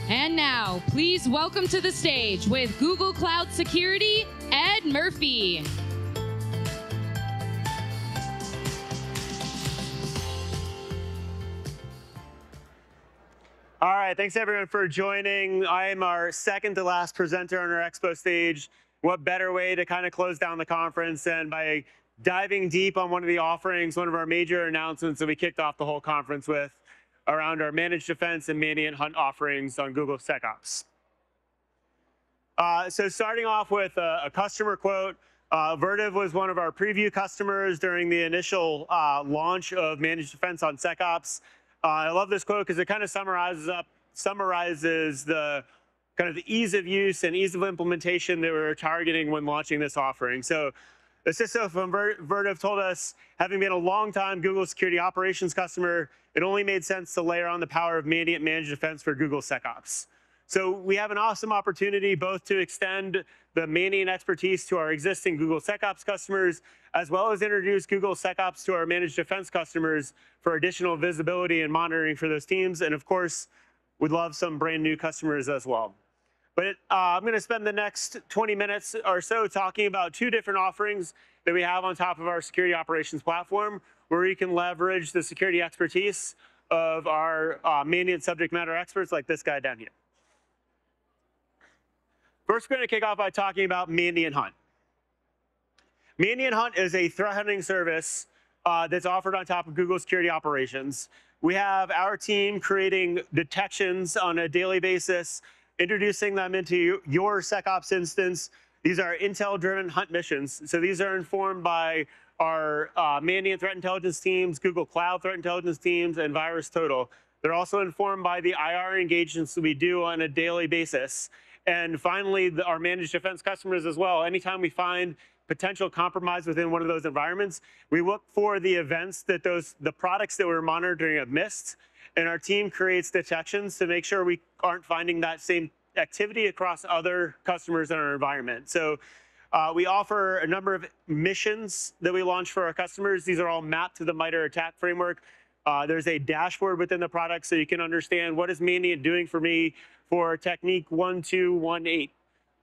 And now, please welcome to the stage with Google Cloud Security, Ed Murphy. All right, thanks everyone for joining. I am our second to last presenter on our expo stage. What better way to kind of close down the conference than by diving deep on one of the offerings, one of our major announcements that we kicked off the whole conference with around our Managed Defense and Mandiant Hunt offerings on Google SecOps. So starting off with a customer quote, Vertiv was one of our preview customers during the initial launch of Managed Defense on SecOps. I love this quote because it kind of summarizes the kind of the ease of use and ease of implementation that we were targeting when launching this offering. So the CISO from Vertiv told us, having been a long time Google Security Operations customer, it only made sense to layer on the power of Mandiant Managed Defense for Google SecOps. So we have an awesome opportunity both to extend the Mandiant expertise to our existing Google SecOps customers, as well as introduce Google SecOps to our Managed Defense customers for additional visibility and monitoring for those teams. And of course, we'd love some brand new customers as well. But I'm going to spend the next 20 minutes or so talking about two different offerings that we have on top of our security operations platform, where we can leverage the security expertise of our Mandiant subject matter experts like this guy down here. First, we're going to kick off by talking about Mandiant Hunt. Mandiant Hunt is a threat hunting service that's offered on top of Google Security Operations. We have our team creating detections on a daily basis, introducing them into your SecOps instance. These are intel-driven hunt missions. So these are informed by our Mandiant threat intelligence teams, Google Cloud threat intelligence teams, and VirusTotal. They're also informed by the IR engagements that we do on a daily basis. And finally, our Managed Defense customers as well. Anytime we find potential compromise within one of those environments, we look for the events that the products that we're monitoring have missed, and our team creates detections to make sure we aren't finding that same activity across other customers in our environment. So we offer a number of missions that we launch for our customers. These are all mapped to the MITRE ATT&CK framework. There's a dashboard within the product so you can understand what is Mandiant doing for me for technique 1218.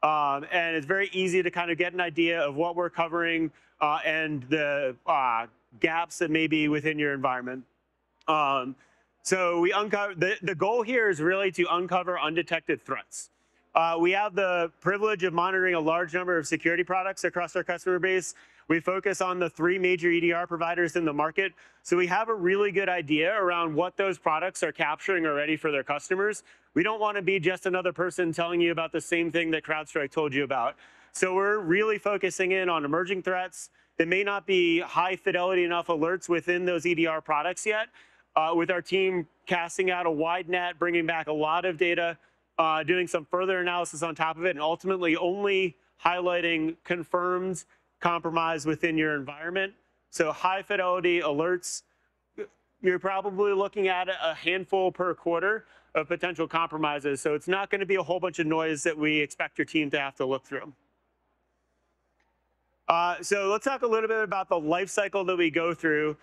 And it's very easy to kind of get an idea of what we're covering and the gaps that may be within your environment. So we uncover, the goal here is really to uncover undetected threats. We have the privilege of monitoring a large number of security products across our customer base. We focus on the 3 major EDR providers in the market. So we have a really good idea around what those products are capturing already for their customers. We don't want to be just another person telling you about the same thing that CrowdStrike told you about. So we're really focusing in on emerging threats that may not be high fidelity enough alerts within those EDR products yet. With our team casting out a wide net, bringing back a lot of data, doing some further analysis on top of it, and ultimately only highlighting confirmed compromise within your environment. So high fidelity alerts, you're probably looking at a handful per quarter of potential compromises. So it's not going to be a whole bunch of noise that we expect your team to have to look through. So let's talk a little bit about the life cycle that we go through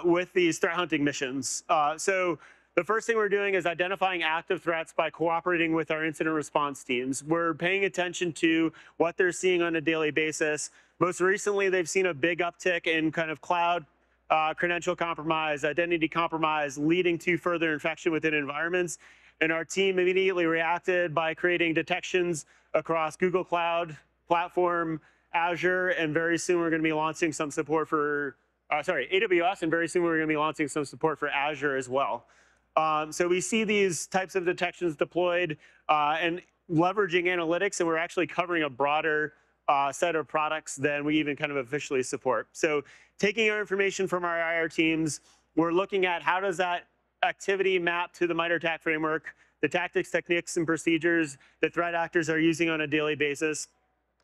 with these threat hunting missions. So the first thing we're doing is identifying active threats by cooperating with our incident response teams. We're paying attention to what they're seeing on a daily basis. Most recently, they've seen a big uptick in kind of cloud credential compromise, identity compromise, leading to further infection within environments. And our team immediately reacted by creating detections across Google Cloud Platform, Azure, and very soon we're going to be launching some support for, AWS, and very soon we're going to be launching some support for Azure as well. So we see these types of detections deployed and leveraging analytics, and we're actually covering a broader set of products than we even kind of officially support. So taking our information from our IR teams, we're looking at how does that activity map to the MITRE ATT&CK framework, the tactics, techniques, and procedures that threat actors are using on a daily basis.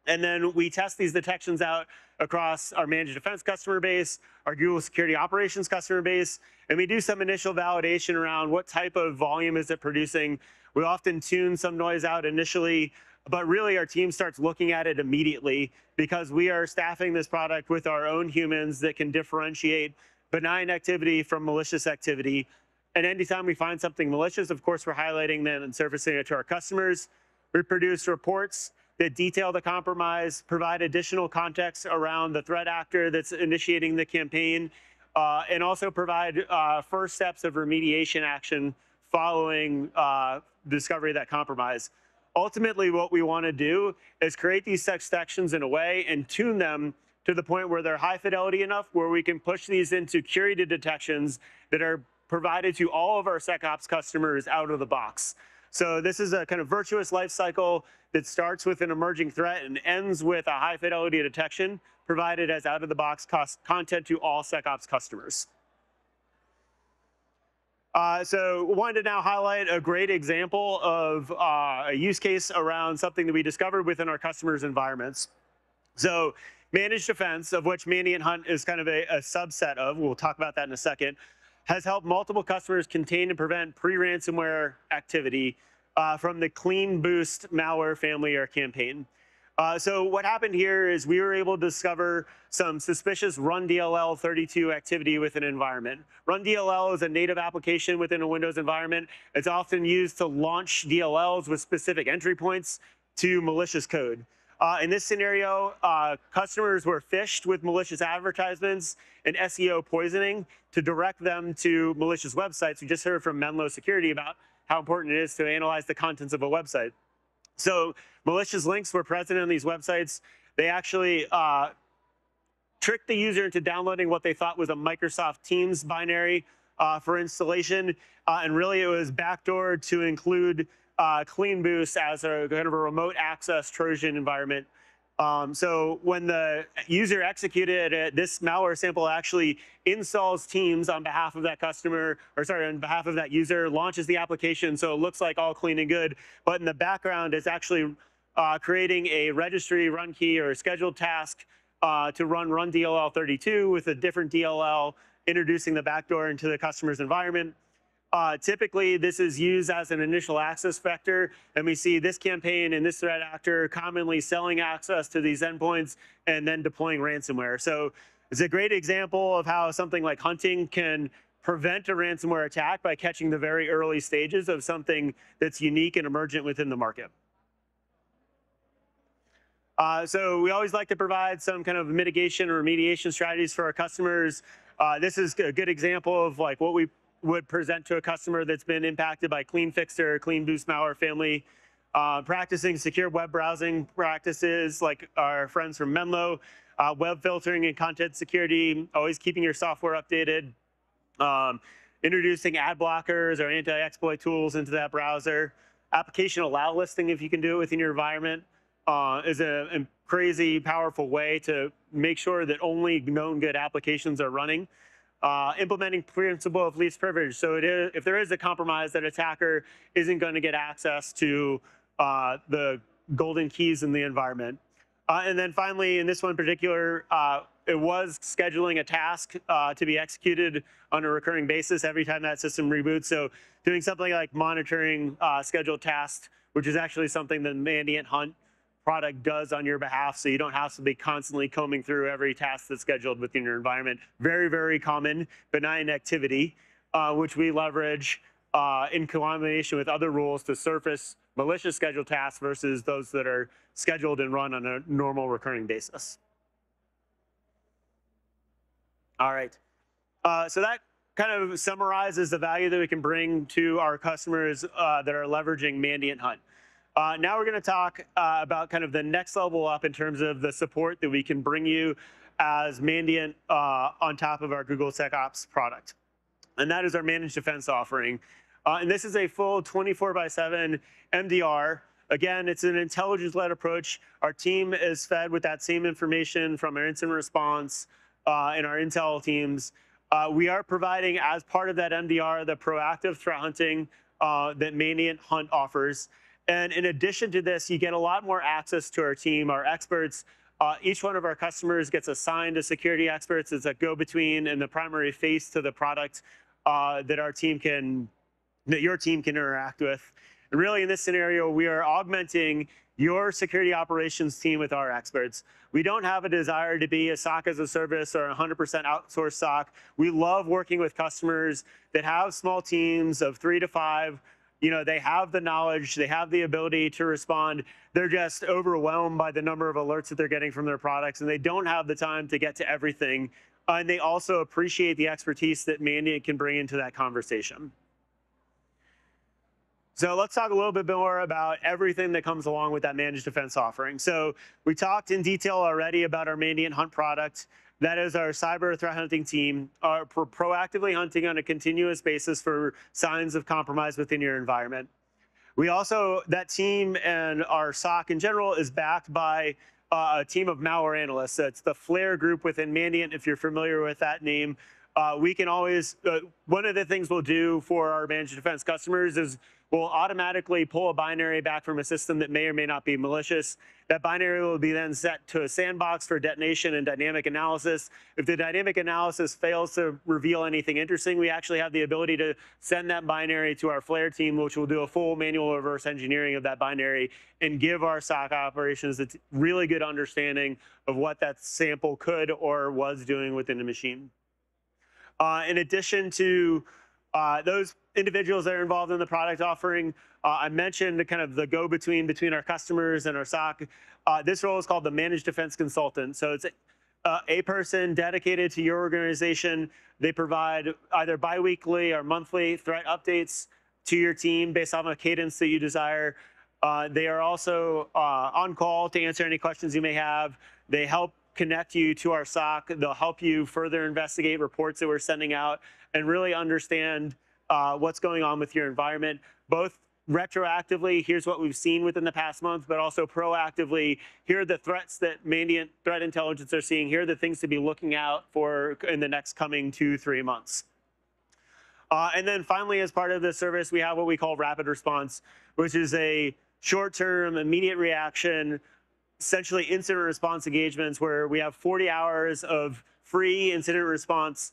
And then we test these detections out across our Managed Defense customer base, our Google Security Operations customer base, and we do some initial validation around what type of volume is it producing. We often tune some noise out initially, but really our team starts looking at it immediately because we are staffing this product with our own humans that can differentiate benign activity from malicious activity. And anytime we find something malicious, of course, we're highlighting that and surfacing it to our customers. We produce reports that detail the compromise, provide additional context around the threat actor that's initiating the campaign, and also provide first steps of remediation action following discovery of that compromise. Ultimately, what we want to do is create these sections in a way and tune them to the point where they're high fidelity enough where we can push these into curated detections that are provided to all of our SecOps customers out of the box. So this is a kind of virtuous life cycle that starts with an emerging threat and ends with a high fidelity detection provided as out of the box content to all SecOps customers. So wanted to now highlight a great example of a use case around something that we discovered within our customers' environments. So Managed Defense, of which Mandiant Hunt is kind of a subset of, we'll talk about that in a second, has helped multiple customers contain and prevent pre-ransomware activity from the Clean Boost malware family or campaign. So what happened here is we were able to discover some suspicious Run DLL 32 activity within an environment. Run DLL is a native application within a Windows environment. It's often used to launch DLLs with specific entry points to malicious code. In this scenario, customers were phished with malicious advertisements and SEO poisoning to direct them to malicious websites. We just heard from Menlo Security about how important it is to analyze the contents of a website. So malicious links were present on these websites. They actually tricked the user into downloading what they thought was a Microsoft Teams binary for installation. And really, it was backdoored to include Clean Boost as a kind of a remote access Trojan environment. So when the user executed it, this malware sample actually installs Teams on behalf of that customer, or sorry, on behalf of that user, launches the application, so it looks like all clean and good. But in the background, it's actually creating a registry run key or a scheduled task to run DLL 32 with a different DLL, introducing the backdoor into the customer's environment. Typically, this is used as an initial access vector, and we see this campaign and this threat actor commonly selling access to these endpoints and then deploying ransomware. So it's a great example of how something like hunting can prevent a ransomware attack by catching the very early stages of something that's unique and emergent within the market. So we always like to provide some kind of mitigation or remediation strategies for our customers. This is a good example of like what we would present to a customer that's been impacted by Clean Fixer or Clean Boost malware family, practicing secure web browsing practices like our friends from Menlo, web filtering and content security, always keeping your software updated, introducing ad blockers or anti-exploit tools into that browser, application allow listing if you can do it within your environment is a crazy powerful way to make sure that only known good applications are running. Implementing principle of least privilege. So if there is a compromise, that attacker isn't going to get access to the golden keys in the environment. And then finally, in this one in particular, it was scheduling a task to be executed on a recurring basis every time that system reboots. So doing something like monitoring scheduled tasks, which is actually something that Mandiant Hunt product does on your behalf, so you don't have to be constantly combing through every task that's scheduled within your environment. Very, very common benign activity, which we leverage in combination with other rules to surface malicious scheduled tasks versus those that are scheduled and run on a normal recurring basis. All right, so that kind of summarizes the value that we can bring to our customers that are leveraging Mandiant Hunt. Now we're going to talk about kind of the next level up in terms of the support that we can bring you as Mandiant on top of our Google SecOps product. And that is our Managed Defense offering. And this is a full 24/7 MDR. Again, it's an intelligence-led approach. Our team is fed with that same information from our incident response and our intel teams. We are providing, as part of that MDR, the proactive threat hunting that Mandiant Hunt offers. And in addition to this, you get a lot more access to our team, our experts. Each one of our customers gets assigned a security experts as a go-between and the primary face to the product that your team can interact with. And really, in this scenario, we are augmenting your security operations team with our experts. We don't have a desire to be a SOC as a service or 100% outsourced SOC. We love working with customers that have small teams of 3 to 5. They have the knowledge, they have the ability to respond. They're just overwhelmed by the number of alerts that they're getting from their products, and they don't have the time to get to everything. And they also appreciate the expertise that Mandiant can bring into that conversation. So let's talk a little bit more about everything that comes along with that managed defense offering. So we talked in detail already about our Mandiant Hunt product. That is our cyber threat hunting team, proactively hunting on a continuous basis for signs of compromise within your environment. We also, that team and our SOC in general is backed by a team of malware analysts. It's the Flare group within Mandiant, if you're familiar with that name. We can always, one of the things we'll do for our managed defense customers is we'll automatically pull a binary back from a system that may or may not be malicious. That binary will be then set to a sandbox for detonation and dynamic analysis. If the dynamic analysis fails to reveal anything interesting, we actually have the ability to send that binary to our Flare team, which will do a full manual reverse engineering of that binary and give our SOC operations a really good understanding of what that sample could or was doing within the machine. In addition to those individuals that are involved in the product offering, I mentioned the go-between between our customers and our SOC. This role is called the Managed Defense Consultant. So it's a person dedicated to your organization. They provide either biweekly or monthly threat updates to your team based on a cadence that you desire. They are also on call to answer any questions you may have. They help connect you to our SOC. They'll help you further investigate reports that we're sending out and really understand what's going on with your environment, both retroactively, here's what we've seen within the past month, but also proactively, here are the threats that Mandiant Threat Intelligence are seeing. Here are the things to be looking out for in the next coming 2-3 months. And then finally, as part of this service, we have what we call rapid response, which is a short-term, immediate reaction, essentially incident response engagements where we have 40 hours of free incident response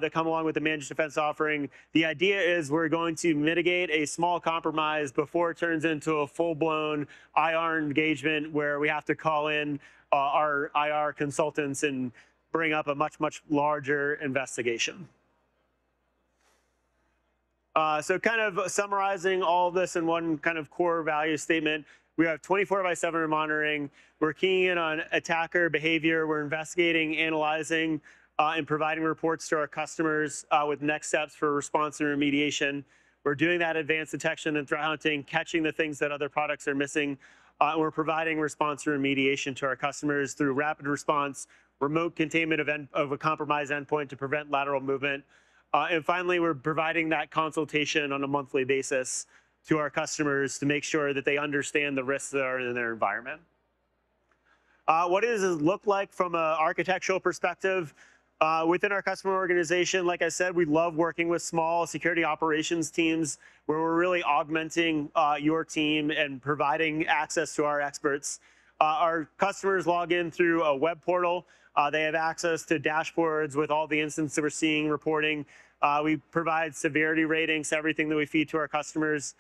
that come along with the managed defense offering. The idea is we're going to mitigate a small compromise before it turns into a full-blown IR engagement where we have to call in our IR consultants and bring up a much, much larger investigation. So kind of summarizing all of this in one kind of core value statement, we have 24/7 monitoring. We're keying in on attacker behavior. We're investigating, analyzing, and providing reports to our customers with next steps for response and remediation. We're doing that advanced detection and threat hunting, catching the things that other products are missing. We're providing response and remediation to our customers through rapid response, remote containment of a compromised endpoint to prevent lateral movement. And finally, we're providing that consultation on a monthly basis to our customers to make sure that they understand the risks that are in their environment. What does it look like from an architectural perspective? Within our customer organization, like I said, we love working with small security operations teams where we're really augmenting your team and providing access to our experts. Our customers log in through a web portal. They have access to dashboards with all the incidents that we're seeing, reporting. We provide severity ratings, everything that we feed to our customers.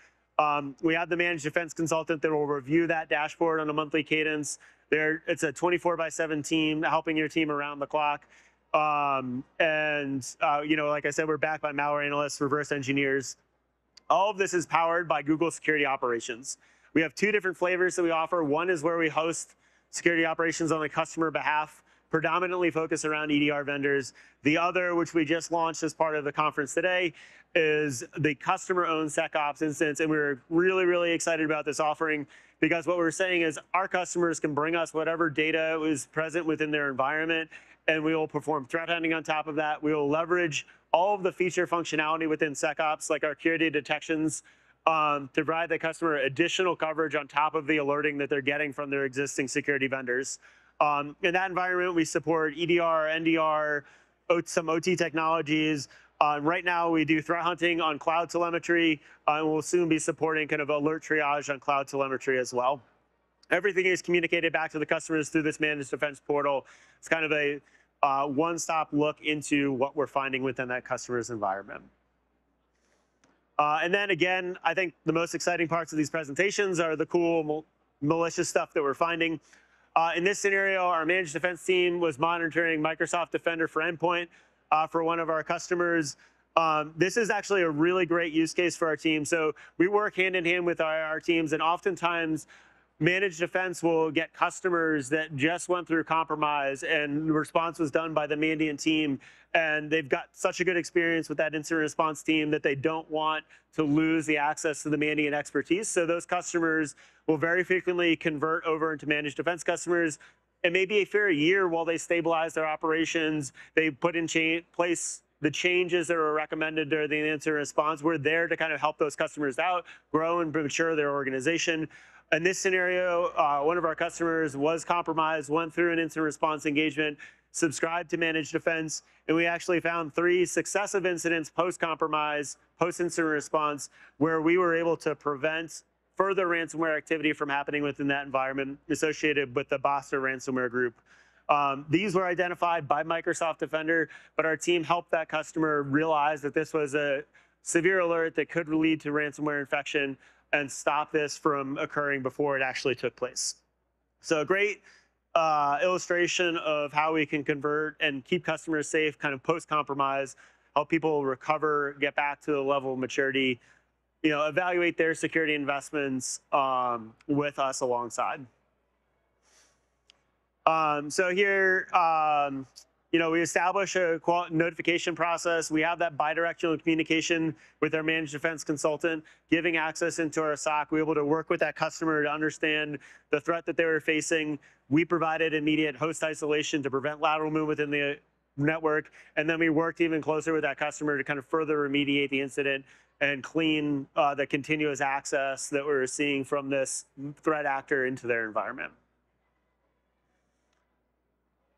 We have the managed defense consultant that will review that dashboard on a monthly cadence. It's a 24/7 team helping your team around the clock. Like I said, we're backed by malware analysts, reverse engineers. All of this is powered by Google Security Operations. We have 2 different flavors that we offer. One is where we host security operations on the customer behalf, predominantly focused around EDR vendors. The other, which we just launched as part of the conference today, is the customer-owned SecOps instance. And we're really, really excited about this offering because what we're saying is our customers can bring us whatever data is present within their environment, and we will perform threat hunting on top of that. We will leverage all of the feature functionality within SecOps, like our curated detections, to provide the customer additional coverage on top of the alerting that they're getting from their existing security vendors. In that environment, we support EDR, NDR, some OT technologies. Right now, we do threat hunting on cloud telemetry, and we'll soon be supporting kind of alert triage on cloud telemetry as well. Everything is communicated back to the customers through this managed defense portal. It's kind of a one-stop look into what we're finding within that customer's environment. And then again, I think the most exciting parts of these presentations are the cool malicious stuff that we're finding. In this scenario, our managed defense team was monitoring Microsoft Defender for Endpoint for one of our customers. This is actually a really great use case for our team. So we work hand in hand with our teams, and oftentimes managed defense will get customers that just went through compromise and the response was done by the Mandiant team. And they've got such a good experience with that incident response team that they don't want to lose the access to the Mandiant expertise. So those customers will very frequently convert over into managed defense customers. And maybe for a year while they stabilize their operations, they put in place the changes that were recommended during the incident response. We're there to kind of help those customers out, grow and mature their organization. In this scenario, one of our customers was compromised, went through an incident response engagement, subscribed to managed defense, and we actually found 3 successive incidents post-compromise, post-incident response, where we were able to prevent further ransomware activity from happening within that environment associated with the Boster ransomware group. These were identified by Microsoft Defender, but our team helped that customer realize that this was a severe alert that could lead to ransomware infection and stop this from occurring before it actually took place. So a great illustration of how we can convert and keep customers safe kind of post-compromise, help people recover, get back to the level of maturity, evaluate their security investments with us alongside. So here, we establish a notification process. We have that bidirectional communication with our managed defense consultant, giving access into our SOC. We're able to work with that customer to understand the threat that they were facing. We provided immediate host isolation to prevent lateral movement within the network. And then we worked even closer with that customer to kind of further remediate the incident and clean the continuous access that we're seeing from this threat actor into their environment.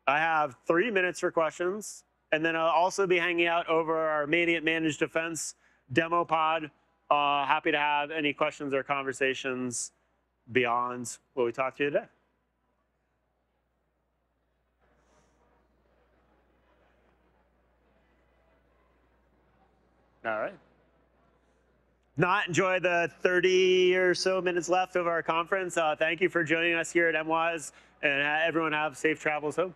I have 3 minutes for questions, and then I'll also be hanging out over our Mandiant Managed Defense demo pod. Happy to have any questions or conversations beyond what we talked to today. All right. Not enjoy the 30 or so minutes left of our conference. Thank you for joining us here at MWise, and everyone have safe travels home.